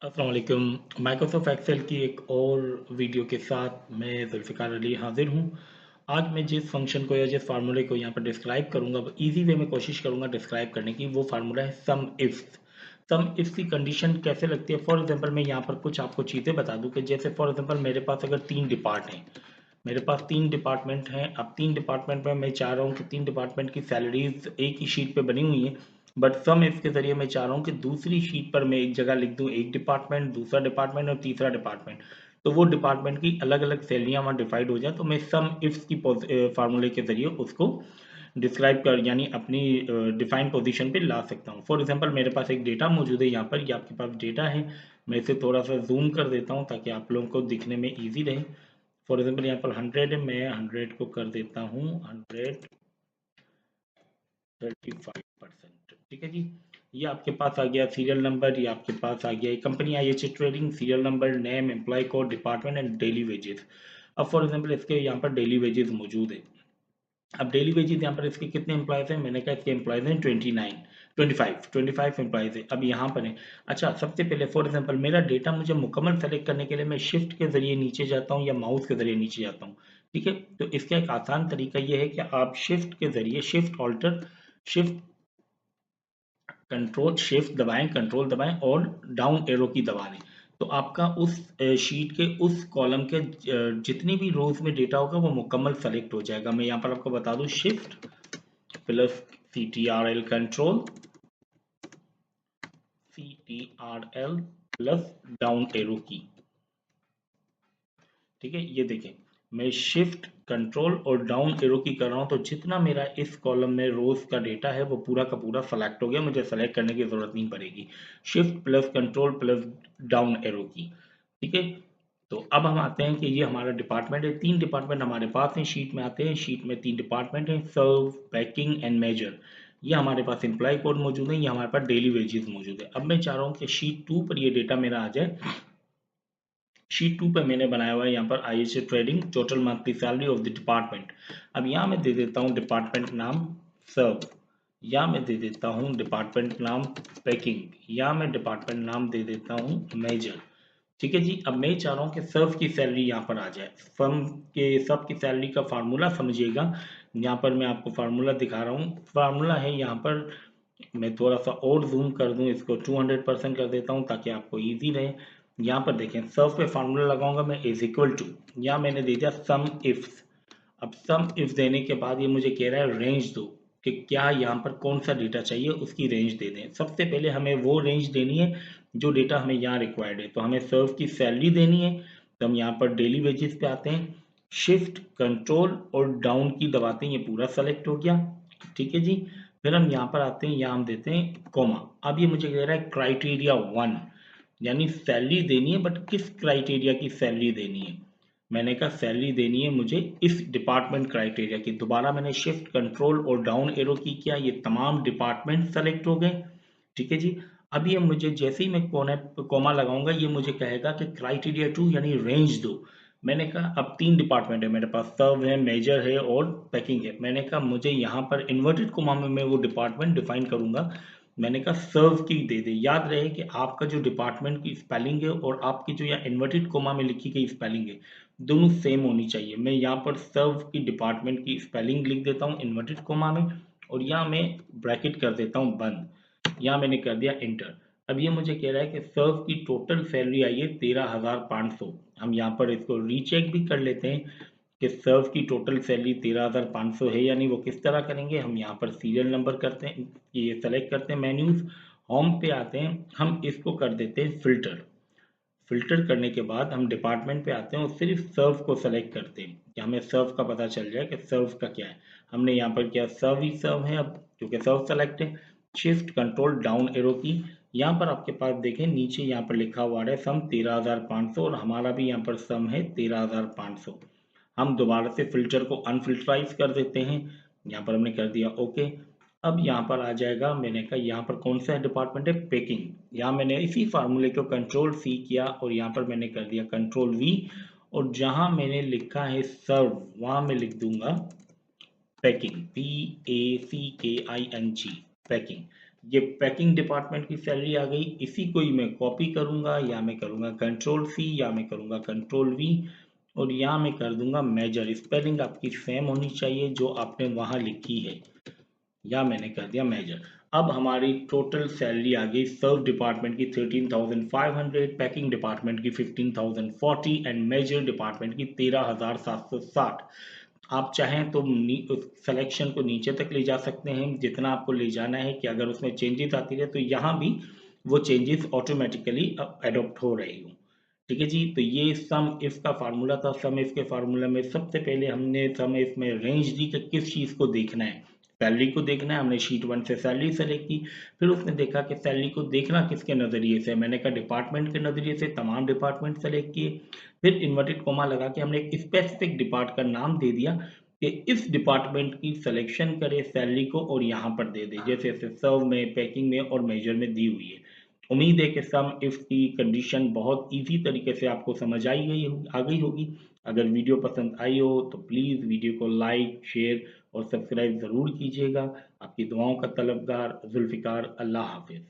अस्सलाम वालेकुम। Microsoft Excel की एक और वीडियो के साथ मैं जुल्फ़िकार अली हाज़िर हूँ। आज मैं जिस फ़ंक्शन को या जिस फ़ार्मूले को यहाँ पर डिस्क्राइब करूँगा, वो ईज़ी वे में कोशिश करूँगा डिस्क्राइब करने की। वो फ़ार्मूला है सम इफ़्स। सम इफ़्स की कंडीशन कैसे लगती है? फॉर एग्ज़ाम्पल मैं यहाँ पर कुछ आपको चीज़ें बता दूँ कि जैसे फॉर एग्ज़ाम्पल मेरे पास अगर 3 डिपार्ट हैं, मेरे पास 3 डिपार्टमेंट हैं। अब 3 डिपार्टमेंट में मैं चाह रहा हूँ कि 3 डिपार्टमेंट की सैलरीज़ एक ही शीट पे बनी हुई हैं, बट सम इसके ज़रिए मैं चाह रहा हूँ कि दूसरी शीट पर मैं एक जगह लिख दूँ एक डिपार्टमेंट, दूसरा डिपार्टमेंट और तीसरा डिपार्टमेंट। तो वो डिपार्टमेंट की अलग-अलग सैलरियाँ वहाँ डिवाइड हो जाए, तो मैं सम इफ्स की फ़ॉर्मूले के ज़रिए उसको डिस्क्राइब कर यानी अपनी डिफाइंड पोज़ीशन पे ला सकता हूँ। फॉर एग्ज़ाम्पल मेरे पास एक डेटा मौजूद है यहाँ पर, ये आपके पास डेटा है। मैं इसे थोड़ा-सा ज़ूम कर देता हूँ ताकि आप लोगों को दिखने में ईज़ी रहे। फॉर एग्ज़ाम्पल यहाँ पर 100 है, मैं 100 को कर देता हूँ 135%। ठीक है जी। ये आपके पास आ गया सीरियल नंबर, ये आपके पास आ गया company IHH trading, serial number, name, employ code, department and daily wages. अब फॉर एग्ज़ाम्पल इसके यहाँ पर डेली वेजेस मौजूद है। अब डेली वेजेस यहाँ पर इसके कितने एम्प्लॉयज़ हैं? मैंने कहा इसके एम्प्लॉयज़ हैं 25 एम्प्लॉयज़ है। अब यहाँ पर है। अच्छा, सबसे पहले फॉर एग्ज़ाम्पल मेरा डेटा मुझे मुकम्मल सेलेक्ट करने के लिए मैं शिफ्ट के ज़रिए नीचे जाता हूँ या माउस के ज़रिए नीचे जाता हूँ। ठीक है? तो इसका एक आसान तरीका ये है कि आप शिफ्ट के ज़रिए शिफ्ट शिफ्ट दबाएँ, कंट्रोल दबाएँ और डाउन एरो की दबा दें। तो आपका उस शीट के उस कॉलम के जितनी भी रोज़ में डेटा होगा वो मुकम्मल सेलेक्ट हो जाएगा। मैं यहाँ पर आपको बता दूँ shift plus CTRL control CTRL plus down arrow की। ठीक है, ये देखें मैं शिफ्ट कंट्रोल और डाउन एरो की कर रहा हूँ, तो जितना मेरा इस कॉलम में रोज का डेटा है वो पूरा का पूरा सेलेक्ट हो गया, मुझे सेलेक्ट करने की जरूरत नहीं पड़ेगी। Shift plus control plus down arrow की। ठीक है, तो अब हम आते हैं कि ये हमारा डिपार्टमेंट है। 3 डिपार्टमेंट हमारे पास हैं। शीट में आते हैं, शीट में 3 डिपार्टमेंट हैं, सर्व, पैकिंग एंड मेजर। ये हमारे पास एम्प्लॉय कोड मौजूद है, ये हमारे पास डेली वेजेस मौजूद है। अब मैं चाह रहा हूँ कि शीट 2 पर ये डेटा मेरा आ जाए। शीट 2 पे मैंने बनाया हुआ है यहाँ पर IHH trading total monthly salary of the department. अब यहाँ मैं दे देता हूँ डिपार्टमेंट नाम सर्व, या मैं दे देता हूँ डिपार्टमेंट नाम पैकिंग, या मैं डिपार्टमेंट नाम दे देता हूँ मेजर। ठीक है जी। अब मैं चाह रहा हूँ कि सर्व की सैलरी यहाँ पर आ जाए। फर्म के सब की सैलरी का फार्मूला समझिएगा। यहाँ पर मैं आपको फार्मूला दिखा रहा हूँ। फार्मूला है यहाँ पर, मैं थोड़ा सा और जूम कर दूं, इसको 200% कर देता हूं ताकि आपको इजी रहे। यहाँ पर देखें, सर्व पे फार्मूला लगाऊंगा मैं, इज इक्वल टू, यहाँ मैंने दे दिया सम इफ्स। अब सम इफ देने के बाद ये मुझे कह रहा है रेंज दो, कि क्या यहाँ पर कौन सा डेटा चाहिए उसकी रेंज दे दें। सबसे पहले हमें वो रेंज देनी है जो डेटा हमें यहाँ रिक्वायर्ड है। तो हमें सर्व की सैलरी देनी है, तो हम यहाँ पर डेली वेजेस पे आते हैं, शिफ्ट कंट्रोल और डाउन की दबाते हैं, ये पूरा सेलेक्ट हो गया। ठीक है जी। फिर हम यहाँ पर आते हैं, यहाँ हम देते हैं कोमा। अब ये मुझे कह रहा है क्राइटेरिया 1, यानी सैलरी देनी है, बट किस क्राइटेरिया की सैलरी देनी है। मैंने कहा सैलरी देनी है मुझे इस डिपार्टमेंट क्राइटेरिया की। दोबारा मैंने शिफ्ट कंट्रोल और डाउन एरो की किया, ये तमाम डिपार्टमेंट सेलेक्ट हो गए। ठीक है जी। अब ये मुझे जैसे ही मैं कोने कोमा लगाऊंगा, ये मुझे कहेगा कि क्राइटेरिया 2 यानी रेंज दो। मैंने कहा अब 3 डिपार्टमेंट है मेरे पास, सर्व है, मेजर है और पैकिंग है। मैंने कहा मुझे यहाँ पर इन्वर्टेड कोमा में मैं वो डिपार्टमेंट डिफाइन करूंगा। मैंने कहा सर्व की दे दे। याद रहे कि आपका जो डिपार्टमेंट की स्पेलिंग है और आपकी जो यहाँ इन्वर्टेड कोमा में लिखी गई स्पेलिंग है, दोनों सेम होनी चाहिए। मैं यहाँ पर सर्व की डिपार्टमेंट की स्पेलिंग लिख देता हूँ इन्वर्टेड कोमा में, और यहाँ मैं ब्रैकेट कर देता हूँ बंद। यहाँ मैंने कर दिया इंटर। अब ये मुझे कह रहा है कि सर्व की टोटल सैलरी आई है 13,500। हम यहाँ पर इसको रीचेक भी कर लेते हैं कि सर्व की टोटल सैलरी 13,500 है यानी। वो किस तरह करेंगे, हम यहाँ पर सीरियल नंबर करते हैं, ये सेलेक्ट करते हैं, मेन्यूज, होम पे आते हैं, हम इसको कर देते हैं फिल्टर। फिल्टर करने के बाद हम डिपार्टमेंट पे आते हैं और सिर्फ सर्व को सेलेक्ट करते हैं कि हमें सर्व का पता चल जाए कि सर्व का क्या है। हमने यहाँ पर किया सर्व ही सर्व है, अब क्योंकि सर्व सेलेक्ट है। शिफ्ट कंट्रोल डाउन एरो की, यहाँ पर आपके पास देखें नीचे यहाँ पर लिखा हुआ है सम 13,500, और हमारा भी यहाँ पर सम है 13,500। हम दोबारा से फिल्टर को अनफिल्टराइज कर देते हैं, यहाँ पर हमने कर दिया ओके। अब यहाँ पर आ जाएगा, मैंने कहा यहाँ पर कौन सा डिपार्टमेंट है, पैकिंग। यहाँ मैंने इसी फार्मूले को कंट्रोल C किया और यहाँ पर मैंने कर दिया कंट्रोल V, और जहाँ मैंने लिखा है सर्व वहाँ मैं लिख दूंगा पैकिंग, PACKING, पैकिंग। ये पैकिंग डिपार्टमेंट की सैलरी आ गई। इसी को ही मैं कॉपी करूंगा, या मैं करूंगा कंट्रोल सी, या मैं करूंगा कंट्रोल वी, और यहाँ मैं कर दूंगा मेजर। स्पेलिंग आपकी सेम होनी चाहिए जो आपने वहां लिखी है, या मैंने कर दिया मेजर। अब हमारी टोटल सैलरी आ गई सर्व डिपार्टमेंट की 13,500, पैकिंग डिपार्टमेंट की 15,040 एंड मेजर डिपार्टमेंट की 13,760। आप चाहें तो सिलेक्शन को नीचे तक ले जा सकते हैं जितना आपको ले जाना है, कि अगर उसमें चेंजेस आती रहे तो यहाँ भी वो चेंजेस ऑटोमेटिकली एडॉप्ट हो रही हो। ठीक है जी। तो ये सम इफ का फार्मूला था। सम इफ के फार्मूला में सबसे पहले हमने सम इफ में रेंज दी कि किस चीज़ को देखना है, सैलरी को देखना है। हमने शीट 1 से सैलरी सेलेक्ट की। फिर उसने देखा कि सैलरी को देखना किसके नज़रिए से, मैंने कहा डिपार्टमेंट के नज़रिए से, तमाम डिपार्टमेंट सेलेक्ट किए। फिर इन्वर्टेड कॉमा लगा के हमने एक स्पेसिफिक डिपार्ट का नाम दे दिया कि इस डिपार्टमेंट की सिलेक्शन करे सैलरी को और यहाँ पर दे दे, जैसे सर्व में, पैकिंग में और मेजर में दी हुई है। उम्मीद है कि सम इफ की कंडीशन बहुत इजी तरीके से आपको समझ आ गई होगी। अगर वीडियो पसंद आई हो तो प्लीज़ वीडियो को लाइक, शेयर और सब्सक्राइब ज़रूर कीजिएगा। आपकी दुआओं का तलबगार जुल्फ़िकार। अल्लाह हाफिज़।